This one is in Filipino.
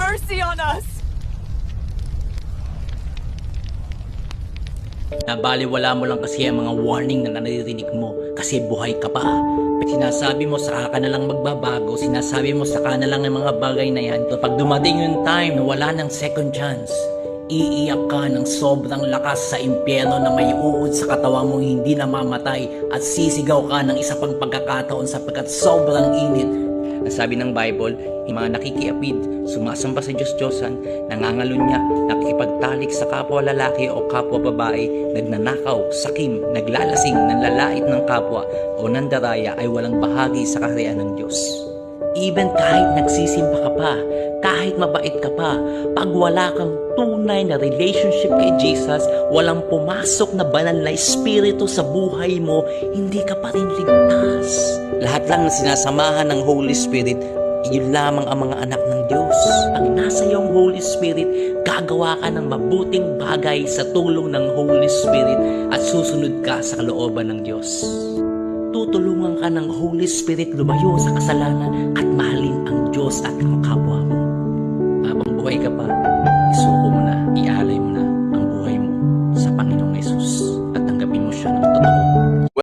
mercy on us! Nabaliwala mo lang kasi ang mga warning na naririnig mo kasi buhay ka pa. Sinasabi mo saka ka na lang magbabago, sinasabi mo saka na lang ang mga bagay na yan. Pag dumating yung time na wala ng second chance, iiyak ka ng sobrang lakas sa impyerno na may uod sa katawan mong hindi namamatay at sisigaw ka ng isa pang pagkakataon sapagkat sobrang init. Ang sabi ng Bible, yung mga nakikiapid, sumasamba sa Diyos-Diyosan, nangangalunya, nakikipagtalik sa kapwa lalaki o kapwa babae, nagnanakaw, sakim, naglalasing, nanlalait ng kapwa o nandaraya ay walang bahagi sa kaharian ng Diyos. Even kahit nagsisimba ka pa, kahit mabait ka pa, pag wala kang tunay na relationship kay Jesus, walang pumasok na banal na espiritu sa buhay mo, hindi ka pa rin ligtas. Lahat lang na sinasamahan ng Holy Spirit, yun lamang ang mga anak ng Diyos. Pag nasa iyong Holy Spirit, gagawa ka ng mabuting bagay sa tulong ng Holy Spirit at susunod ka sa kalooban ng Diyos. Tutulungan ka ng Holy Spirit lumayo sa kasalanan at mahalin ang Diyos at ang kapwa mo.